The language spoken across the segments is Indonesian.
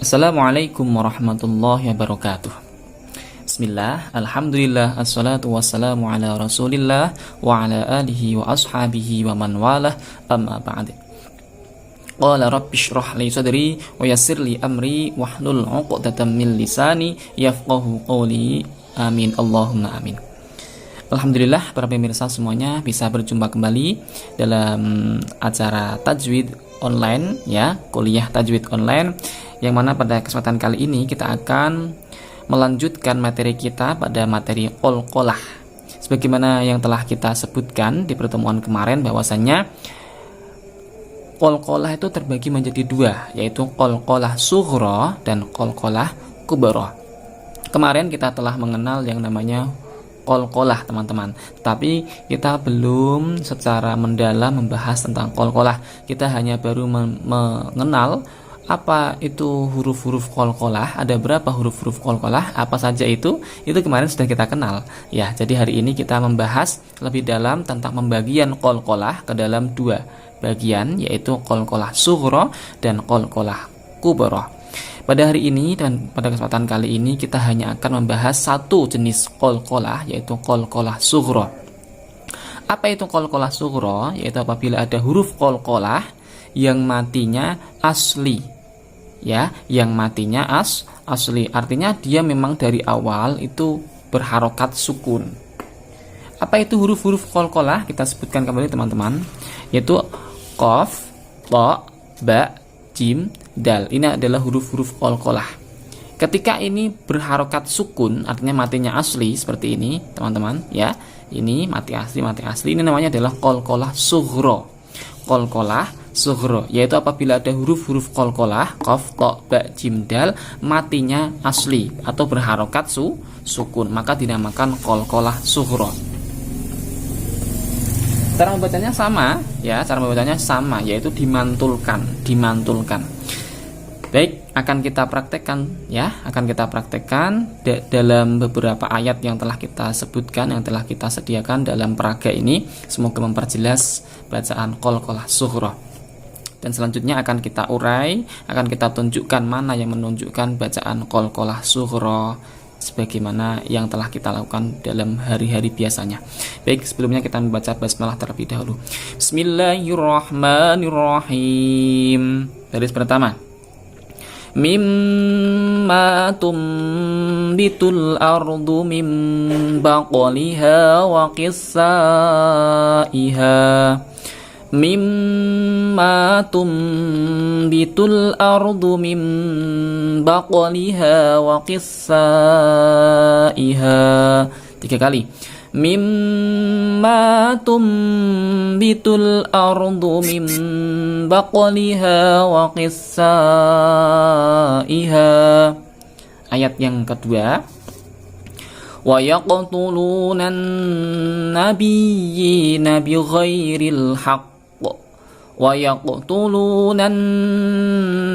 Assalamualaikum warahmatullahi wabarakatuh. Bismillah, alhamdulillah, assalatu wassalamu ala rasulillah wa ala alihi wa ashabihi wa man walah, amma ba'd. Qala rabbi shrah li sadri wa yassir li amri wahlul 'uqdatam min lisani yafqahu qawli. Amin, Allahumma amin. Alhamdulillah, para pemirsa semuanya bisa berjumpa kembali dalam acara tajwid online, ya, kuliah tajwid online, yang mana pada kesempatan kali ini kita akan melanjutkan materi kita pada materi qalqalah. Sebagaimana yang telah kita sebutkan di pertemuan kemarin, bahwasannya qalqalah itu terbagi menjadi dua, yaitu qalqalah sughra dan qalqalah kubra. Kemarin kita telah mengenal yang namanya qalqalah, teman-teman. Tapi kita belum secara mendalam membahas tentang qalqalah. Kita hanya baru mengenal apa itu huruf-huruf qalqalah, ada berapa huruf-huruf qalqalah, apa saja itu kemarin sudah kita kenal. Ya, jadi hari ini kita membahas lebih dalam tentang pembagian qalqalah ke dalam dua bagian, yaitu qalqalah sughra dan qalqalah kubra. Pada hari ini dan pada kesempatan kali ini kita hanya akan membahas satu jenis qalqalah, yaitu qalqalah sughra. Apa itu qalqalah sughra? Yaitu apabila ada huruf qalqalah yang matinya asli, ya, yang matinya asli, artinya dia memang dari awal itu berharokat sukun. Apa itu huruf-huruf qalqalah? Kita sebutkan kembali, teman-teman, yaitu qaf, ta, ba, jim, dal. Ini adalah huruf-huruf qalqalah. Ketika ini berharokat sukun, artinya matinya asli seperti ini, teman-teman, ya. Ini mati asli. Ini namanya adalah qalqalah sughra. Qalqalah sughra, yaitu apabila ada huruf-huruf qalqalah qaf, ta, ba, jim, dal matinya asli atau berharokat sukun, maka dinamakan qalqalah sughra. Cara membacanya sama, ya, yaitu dimantulkan. Baik, akan kita praktekkan, ya, dalam beberapa ayat yang telah kita sebutkan, yang telah kita sediakan dalam peraga ini. Semoga memperjelas bacaan qalqalah sughra. Dan selanjutnya akan kita urai, akan kita tunjukkan mana yang menunjukkan bacaan qalqalah sughra sebagaimana yang telah kita lakukan dalam hari-hari biasanya. Baik, sebelumnya kita membaca basmalah terlebih dahulu. Bismillahirrahmanirrahim. Baris pertama. Mimma tumbitul ardu min baqliha wa qissaiha. Mimma tumbitul ardu min baqliha wa qissaiha. 3 kali. Mimma tumbitul ardu min baqliha wa qissaiha. Ayat yang kedua. Wa yaqtulunan nabiyyina bighairil haqq. Wa yaqtulunan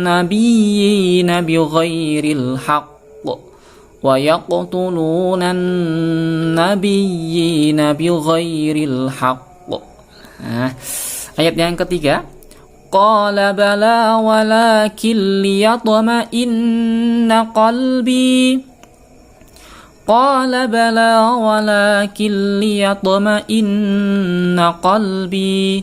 nabiyyina bighairil haqq. Wa yaqtulunan nabiyyina bighairil haqq. Ayat yang ketiga. Qala bala walakin liyatma'inna qalbi. Qala bala walakin liyatma'inna qalbi.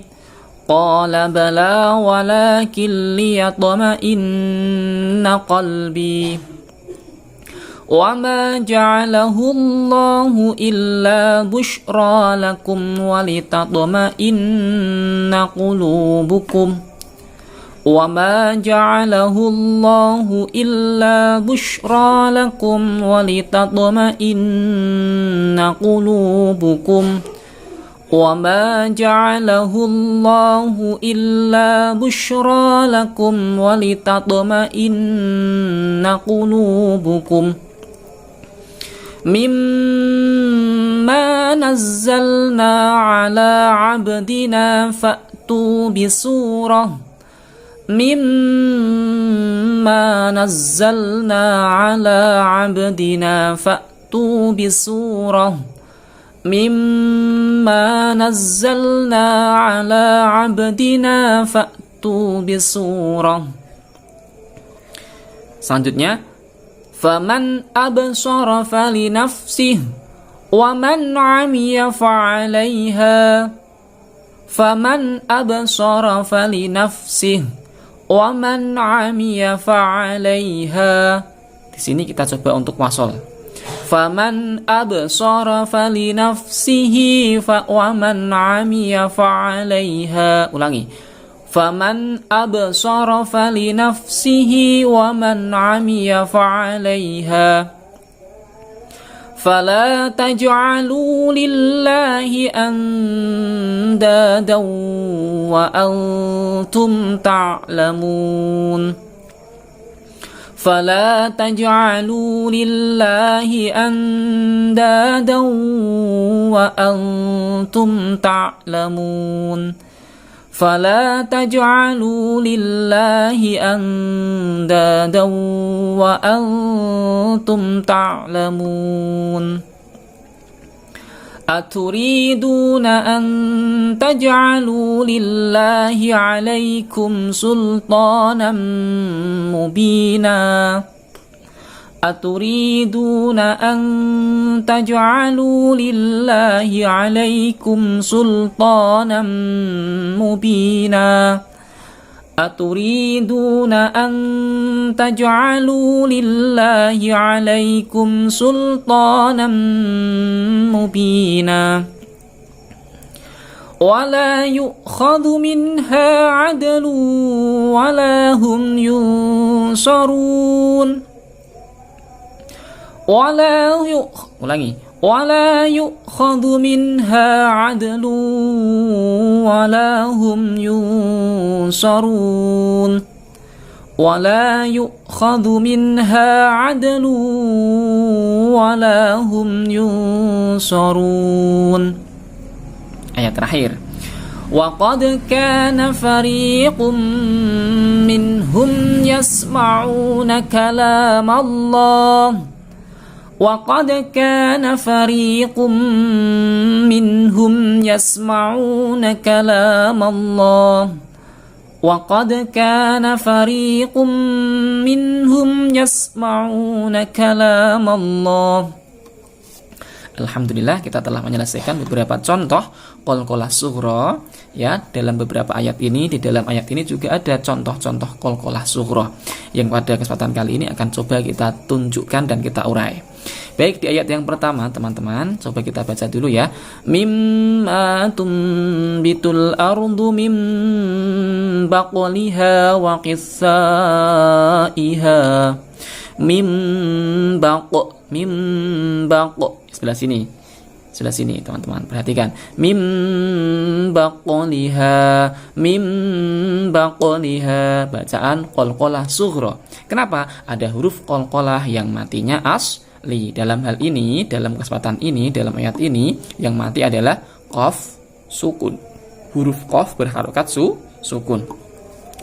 Qala bala walakin liyatma'inna qalbi. Wa ma ja'alahu Allahu illa bushra lakum wa litatma'inna qulubukum. Wa ma ja'alahu Allahu illa bushra lakum wa litatma'inna qulubukum. Wa ma ja'alahu Allahu illa bushra lakum wa litatma'inna qulubukum. Mimma nazzalna ala 'abdina fa'tu bisurah. Mimma nazzalna ala 'abdina fa'tu bisurah. Mimma nazzalna ala 'abdina fa'tu bisurah. Selanjutnya, faman absara falinafsih wa man 'amiya fa'alaiha. Faman absara falinafsih wa man 'amiya fa'alaiha. Di sini kita coba untuk wasol. Faman absara falinafsihi wa man 'amiya fa'alaiha. Ulangi. Faman absara falinafsihi wa man 'amiya fa'alaiha. Fala taj'alu lillahi andadan wa antum ta'lamun. Fala taj'alu lillahi andadan wa antum ta'lamun. Fala taj'alu lillahi andadan wa antum ta'lamun. Aturiduna an taj'alu lillahi 'alaikum sultanan mubina. Aturiduna an taj'alu lillahi 'alaikum sultanan mubina. Aturiduna an taj'alu lillahi 'alaikum sultanan mubina. Wala yu'khadhu minha 'adlun wala hum yunsarun. Wala yu'khadhu minha 'adlun wala hum yunsarun. Wala yu'khadhu minha 'adlun wala hum yunsarun. Ayat terakhir. Wa qad kana fariqum minhum yasma'una kalam Allah. وَقَدْ كَانَ فَرِيقٌ مِّنْهُمْ يَسْمَعُونَ كَلَامَ اللَّهِ وَقَدْ كَانَ فَرِيقٌ مِّنْهُمْ يَسْمَعُونَ كَلَامَ اللَّهِ. Alhamdulillah, kita telah menyelesaikan beberapa contoh qalqalah sughra ya dalam beberapa ayat ini. Di dalam ayat ini juga ada contoh-contoh qalqalah sughra yang pada kesempatan kali ini akan coba kita tunjukkan dan kita urai. Baik, di ayat yang pertama teman-teman, coba kita baca dulu ya. Mimma tumbitul ardu mim baqliha wa qissaiha. Mim baq sebelah sini teman-teman, perhatikan. Mim baqliha, bacaan qalqalah sughra. Kenapa ada huruf qalqalah yang matinya asli? Dalam hal ini, dalam kesempatan ini, dalam ayat ini yang mati adalah qaf sukun. Huruf qaf berharokat sukun.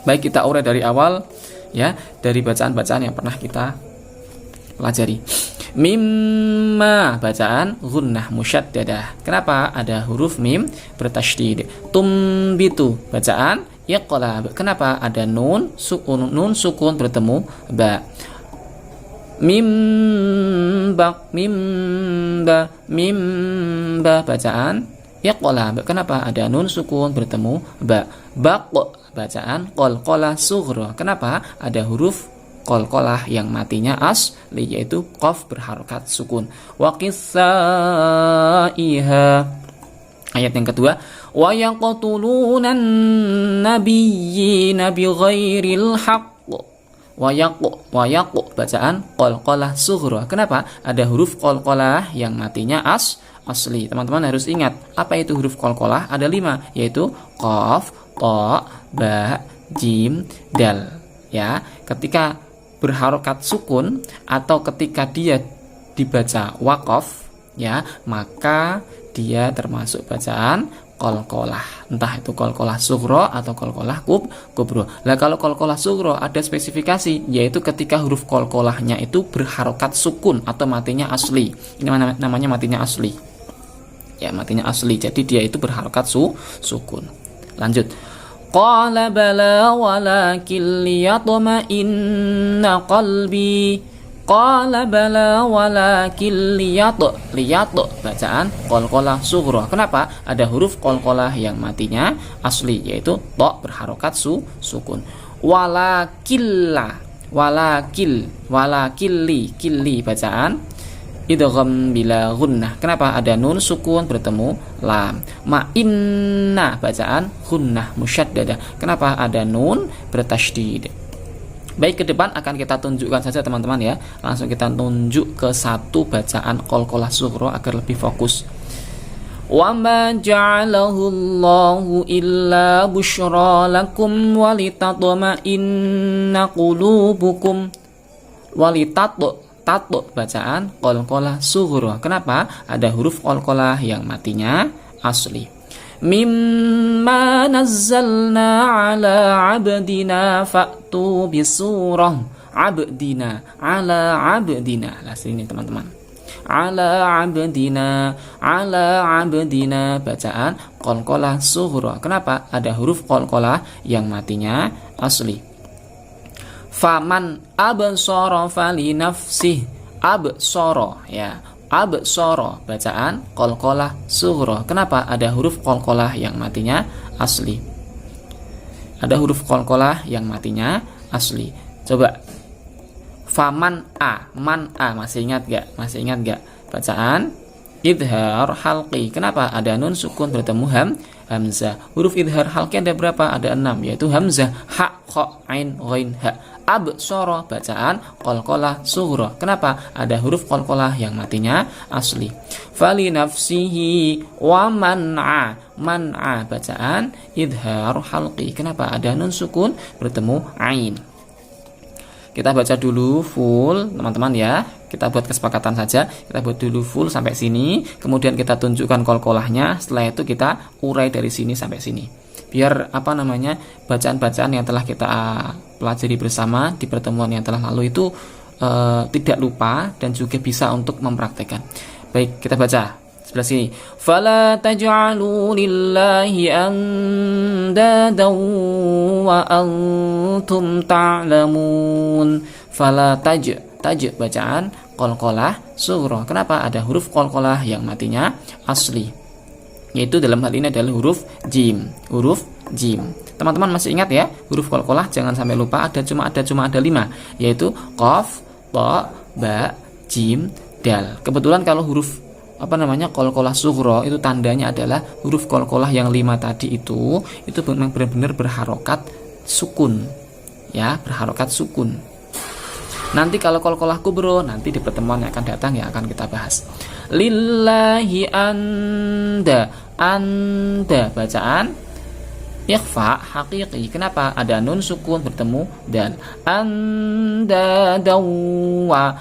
Baik, kita urai dari awal ya, dari bacaan-bacaan yang pernah kita pelajari. Mimma, bacaan gunnah musyaddadah. Kenapa ada huruf mim bertasydid? Tumbitu, bacaan iqlab. Kenapa ada nun sukun bertemu ba? Mimba, bacaan iqlab. Kenapa ada nun sukun bertemu ba? Baq, bacaan qalqalah sughra. Kenapa ada huruf qalqalah yang matinya asli, yaitu qaf berharokat sukun. Wa qissaiha. Ayat yang kedua, wa yaqtulunan nabiyyina bighairil haqq. Wa yaq, bacaan qalqalah sughra. Kenapa ada huruf qalqalah yang matinya asli? Teman-teman harus ingat, apa itu huruf qalqalah? Ada 5, yaitu qaf, ta, ba, jim, dal. Ya, ketika berharokat sukun atau ketika dia dibaca waqaf ya, maka dia termasuk bacaan qalqalah. Entah itu qalqalah sughra atau qalqalah kubra. Lah kalau qalqalah sughra ada spesifikasi, yaitu ketika huruf qalqalahnya itu berharokat sukun atau matinya asli. Ini namanya matinya asli. Ya, matinya asli. Jadi dia itu berharokat sukun. Lanjut. Qala bala walakin liyatma'inna qalbi. Qala bala walakin liyat bacaan qalqalah sughra. Kenapa? Ada huruf qalqalah yang matinya asli, yaitu ta berharokat sukun. Walakilli bacaan idgham bila gunnah. Kenapa? Ada nun sukun bertemu lam. Ma'inna bacaan gunnah musyaddadah. Kenapa? Ada nun bertasydid. Baik, ke depan akan kita tunjukkan saja teman-teman ya. Langsung kita tunjuk ke satu bacaan qalqalah sughra agar lebih fokus. Wa ma ja'alahu Allahu illa busyra lakum walitatma'inna qulubukum. Bacaan qalqalah sughra. Kenapa? Ada huruf qalqalah yang matinya asli. Mimma nazzalna ala abdina fa'tu bisurah abdina ala abdina. Lah sini teman-teman. Ala abdina bacaan qalqalah sughra. Kenapa? Ada huruf qalqalah yang matinya asli. Faman absara fali nafsih. Absara ya. Absara bacaan qalqalah sughra. Kenapa? Ada huruf qalqalah yang matinya asli. Ada huruf qalqalah yang matinya asli. Coba. Faman man masih ingat gak? Bacaan idhar halqi. Kenapa? Ada nun sukun bertemu hamzah. Huruf idhar halqi ada berapa? Ada 6, yaitu hamzah, ha, kha, ain, ghain, ha. Absara bacaan qalqalah sughra. Kenapa? Ada huruf qalqalah yang matinya asli. Fali nafsihi wa man'a bacaan idhar halqi. Kenapa? Ada nun sukun bertemu ain. Kita baca dulu full teman-teman ya. Kita buat kesepakatan saja. Kita buat dulu full sampai sini, kemudian kita tunjukkan qalqalahnya. Setelah itu kita urai dari sini sampai sini. Biar bacaan-bacaan yang telah kita pelajari bersama di pertemuan yang telah lalu itu tidak lupa dan juga bisa untuk mempraktekkan. Baik, kita baca sebelah sini. Fala taj'alu lillahi andadan wa antum ta'lamun. Fala bacaan qalqalah sughra. Kenapa? Ada huruf qalqalah yang matinya asli, yaitu dalam hal ini adalah huruf jim. Teman-teman masih ingat ya, huruf qalqalah jangan sampai lupa. Ada 5, yaitu qaf, ta, ba, jim, dal. Kebetulan kalau huruf qalqalah sughra itu tandanya adalah huruf qalqalah yang 5 tadi itu memang benar-benar berharokat sukun ya, berharokat sukun. Nanti kalau qalqalah kubra nanti di pertemuan yang akan datang yang akan kita bahas. Lillahi anda bacaan ikhfa haqiqi. Kenapa? Ada nun sukun bertemu dan. Anda dawwa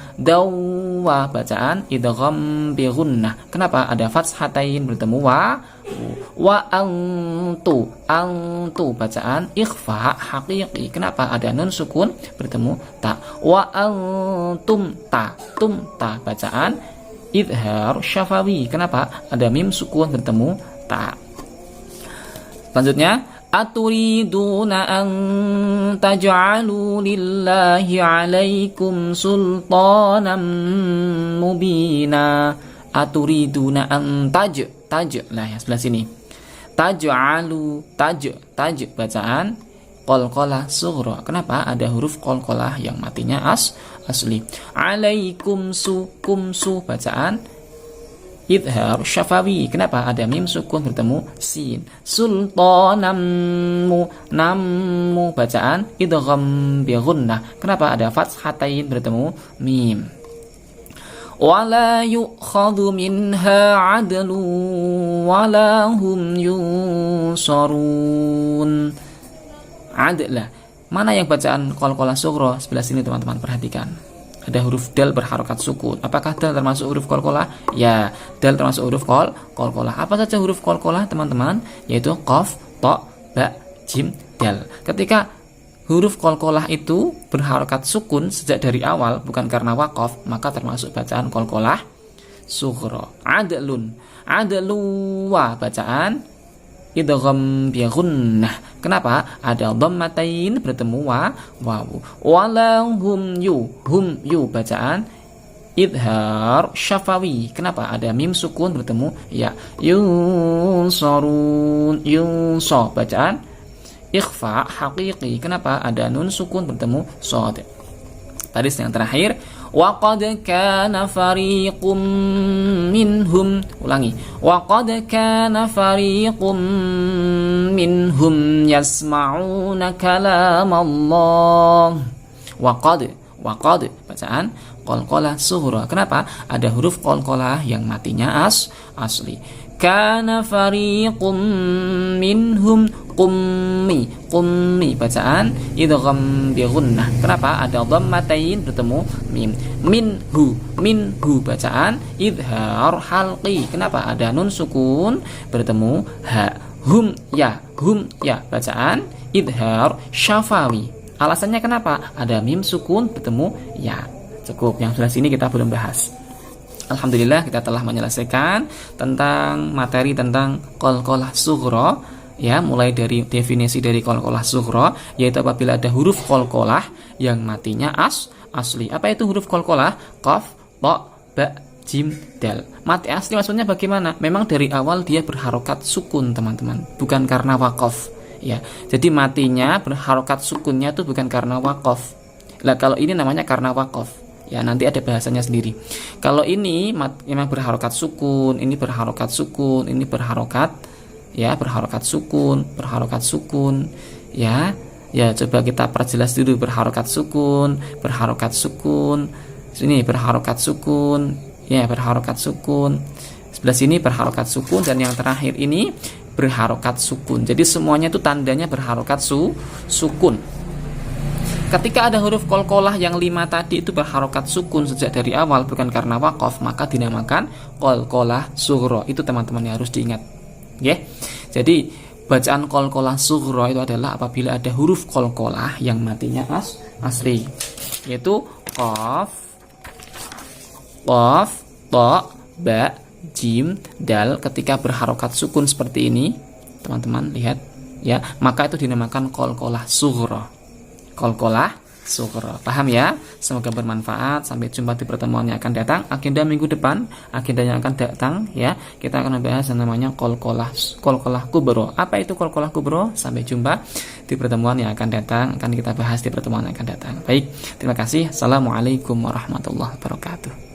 bacaan idgham bi gunnah. Kenapa? Ada fatshatain bertemu wa antu bacaan ikhfa haqiqi. Kenapa? Ada nun sukun bertemu ta. Wa antum ta bacaan idhar syafawi. Kenapa? Ada mim sukun bertemu ta. Selanjutnya, aturiduna an taj'alu lillahi 'alaikum sultanan mubina. Aturiduna an taj. Nah, yang sebelah sini. Taj'alu bacaan qalqalah sughra. Kenapa? Ada huruf qalqalah yang matinya asli. 'Alaikum su bacaan idhar syafawi. Kenapa? Ada mim sukun bertemu sin. Sultanammu bacaan idgham bi gunnah. Kenapa? Ada fatshatain bertemu mim. Wala yu'khadhu minha 'adlu wala hum yunsarun. Adlah. Mana yang bacaan qalqalah sughra? Sebelah sini teman-teman, perhatikan. Ada huruf dal berharokat sukun. Apakah dal termasuk huruf qalqalah? Ya, dal termasuk huruf qalqalah. Apa saja huruf qalqalah teman-teman? Yaitu qaf, ta, ba, jim, dal. Ketika huruf qalqalah itu berharokat sukun sejak dari awal, bukan karena waqaf, maka termasuk bacaan qalqalah sughra. Adluwa bacaan idgham bi gunnah. Kenapa? Ada dhammatain bertemu wawu. Walahum hum bacaan idhar syafawi. Kenapa? Ada mim sukun bertemu ya. Yunsarun bacaan ikhfa haqiqi. Kenapa? Ada nun sukun bertemu shad. Tadi yang terakhir, wa qad kana fariqum minhum. Ulangi. Wa qad kana fariqum minhum yasma'una kalam Allah. Wa qad bacaan qalqalah sughra. Kenapa? Ada huruf qalqalah yang matinya asli. Kana fariqum minhum qummi bacaan idgham bi gunnah. Kenapa? Ada dhammatain bertemu mim. Minhu bacaan idhar halqi. Kenapa? Ada nun sukun bertemu ha. Hum ya bacaan idhar syafawi. Alasannya kenapa? Ada mim sukun bertemu ya. Cukup, yang sudah sini kita belum bahas. Alhamdulillah kita telah menyelesaikan tentang materi tentang qalqalah sughra, ya, mulai dari definisi dari qalqalah sughra, yaitu apabila ada huruf qalqalah yang matinya asli. Apa itu huruf qalqalah? Qaf, ta, ba, jim, dal. Mati asli maksudnya bagaimana? Memang dari awal dia berharokat sukun, teman-teman, bukan karena waqaf, ya. Jadi matinya berharokat sukunnya itu bukan karena waqaf. Lah kalau ini namanya karena waqaf. Ya, nanti ada bahasanya sendiri. Kalau ini memang berharokat sukun, ini berharokat sukun, ini berharokat sukun, ya. Ya, coba kita perjelas dulu berharokat sukun. Sini berharokat sukun, ya, berharokat sukun. Sebelah sini berharokat sukun, dan yang terakhir ini berharokat sukun. Jadi semuanya itu tandanya berharokat sukun. Ketika ada huruf qalqalah yang 5 tadi itu berharokat sukun sejak dari awal bukan karena waqaf, maka dinamakan qalqalah sughra. Itu teman-teman yang harus diingat. Ya. Jadi bacaan qalqalah sughra itu adalah apabila ada huruf qalqalah yang matinya asli, yaitu qaf, ta, ba, jim, dal. Ketika berharokat sukun seperti ini, teman-teman lihat ya, maka itu dinamakan qalqalah sughra. Qalqalah sughra. Paham ya? Semoga bermanfaat. Sampai jumpa di pertemuan yang akan datang. Agenda minggu depan, agenda yang akan datang, ya, kita akan membahas yang namanya qalqalah kubra. Apa itu qalqalah kubra? Sampai jumpa di pertemuan yang akan datang. Akan kita bahas di pertemuan yang akan datang. Baik, terima kasih. Assalamualaikum warahmatullahi wabarakatuh.